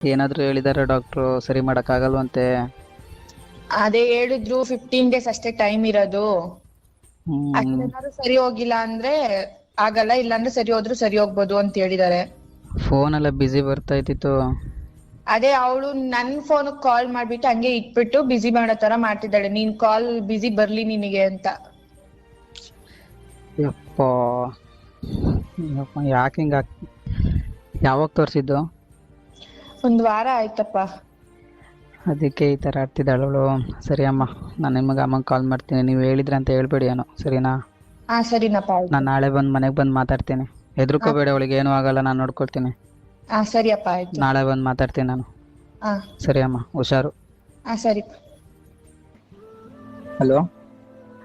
ಏನಾದ್ರು ಹೇಳಿದಾರ ಡಾಕ್ಟ್ರು ಸರಿ ಮಾಡಕ್ಕಾಗಲ್ವಂತೆ? ಅದೇ ಹೇಳಿದ್ರು 15 days ಅಷ್ಟೇ ಟೈಮ್ ಇರೋದು. ಅಷ್ಟೇನಾದ್ರು ಸರಿ ಹೋಗಿಲ್ಲ ಅಂದ್ರೆ ಆಗಲ್ಲ, ಇಲ್ಲಾಂದ್ರೆ ಸರಿ ಹೋದ್ರು ಸರಿ ಹೋಗ್ಬೋದು ಅಂತ ಹೇಳಿದಾರೆ. ಫೋನ್ ಎಲ್ಲ ಬಿಸಿ ಬರ್ತಾ ಇದ್ದಿತ್ತು. ಅದೇ ಅವಳು ನನ್ ಫೋನ್ ಕಾಲ್ ಮಾಡ್ಬಿಟ್ಟು ಹಂಗೆ ಇಟ್ಬಿಟ್ಟು ಬಿಸಿ ಮಾಡೋ ತರ ಮಾಡ್ತಿದ್ದಾಳೆ, ನೀನ್ ಕಾಲ್ ಬಿಸಿ ಬರ್ಲಿ ನಿನಗೆ ಅಂತ. ಯಪ್ಪ ಯಾಕೆ ಹಿಂಗ ಯಾವಾಗ ತೋರಿಸಿದ್ದು? 1 ವಾರ ಆಯ್ತಪ್ಪ. ಅದಕ್ಕೆ ಈ ಥರ ಆಡ್ತಿದ್ದಾಳವಳು. ಸರಿ ಅಮ್ಮ, ನಾನು ನಿಮಗೆ ಅಮ್ಮಂಗೆ ಕಾಲ್ ಮಾಡ್ತೀನಿ. ನೀವು ಹೇಳಿದ್ರೆ ಅಂತ ಹೇಳ್ಬೇಡಿ ಏನೋ, ಸರಿನಾ? ಸರಿನಪ್ಪ ಆಯ್ತು. ನಾನು ನಾಳೆ ಬಂದು ಮನೆಗೆ ಬಂದು ಮಾತಾಡ್ತೀನಿ. ಹೆದರ್ಕೋಬೇಡ, ಅವಳಿಗೆ ಏನೂ ಆಗಲ್ಲ, ನಾನು ನೋಡ್ಕೊಳ್ತೀನಿ. ಸರಿಯಪ್ಪ ಆಯ್ತು. ನಾಳೆ ಬಂದು ಮಾತಾಡ್ತೀನಿ ನಾನು. ಸರಿ ಅಮ್ಮ, ಹುಷಾರು. ಸರಿ. ಹಲೋ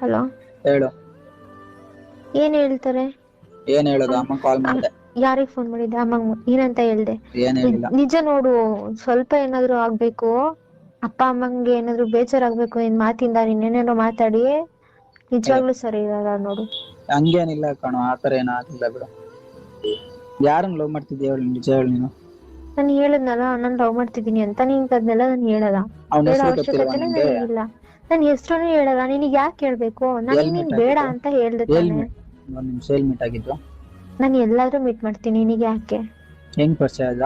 ಹಲೋ, ಹೇಳು. ಏನ್ ಹೇಳ್ತಾರೆ? ಏನ್ ಹೇಳೋದು? ಅಮ್ಮ ಕಾಲ್ ಮಾಡಿದೆ. ಯಾರಿಗ್ ಫೋನ್ ಮಾಡಿದ್ದೆ? ಅಮ್ಮಂಗ್ ಏನಂತ ಹೇಳ್ದೆ? ಏನ್ ಹೇಳಿಲ್ಲ. ನಿಜ ನೋಡು, ಸ್ವಲ್ಪ ಏನಾದ್ರು ಆಗ್ಬೇಕು, ಅಪ್ಪ ಅಮ್ಮಂಗೆ ಏನಾದ್ರು ಬೇಜಾರಾಗ್ಬೇಕು ನಿನ್ ಮಾತಿಂದ, ನೀನೇನಾದ್ರು ಮಾತಾಡಿ ನಿಜವಾಗ್ಲೂ ಸರಿ ಇರಲ್ಲ ನೋಡು. ಹಂಗೇನಿಲ್ಲ ಕಣೋ, ಆತರ ಏನಾಗಿಲ್ಲ ಬಿಡು. ಯಾರನ್ನ ಲವ್ ಮಾಡ್ತಿದ್ದೆ ಹೇಳು, ನಿಜ ಹೇಳು ನೀನು. ನಾನು ಹೇಳದ್ನಲ್ಲ, ನಾನು ಲವ್ ಮಾಡ್ತಿದ್ದೀನಿ ಅಂತ. ನಿನ್ಗೆ ಅದನ್ನೆಲ್ಲ ನಾನು ಹೇಳಲ್ಲ, ಹೇಳೋ ಅವಶ್ಯಕತೆನೇ ನನಗಿಲ್ಲ. ನನ್ ಹೆಸ್ರುನು ಹೇಳಲ್ಲ, ನಿನಗ್ ಯಾಕೆ ಹೇಳ್ಬೇಕು? ನನಗ್ ನೀನ್ ಬೇಡ ಅಂತ ಹೇಳ್ದೆ ತಾನೆ. ನಾನು ಎಲ್ಲಾದ್ರೂ ಮೀಟ್ ಮಾಡ್ತೀನಿ, ನಿನಗೆ ಯಾಕೆ? ಹೆಂಗ್ ಪರಿಚಯ ಆದ?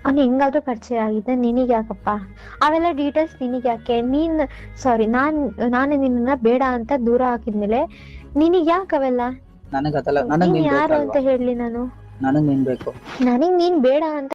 ಅವ್ನು ಹೆಂಗಾದ್ರೂ ಪರಿಚಯ ಆಗಿದೆ, ನಿನಗ್ ಯಾಕಪ್ಪ ಅವೆಲ್ಲ ಡೀಟೇಲ್ಸ್? ನಿನಗ್ ಯಾಕೆ? ನಾನು ನಿನ್ನ ಬೇಡ ಅಂತ ದೂರ ಹಾಕಿದ್ಮೇಲೆ ನಿನಗ್ ಯಾಕೆ ಅವೆಲ್ಲ? ನೀನ್ ಯಾರು ಅಂತ ಹೇಳಿ ನಾನು? ನನಗ್ ನೀನ್ ಬೇಡ ಅಂತ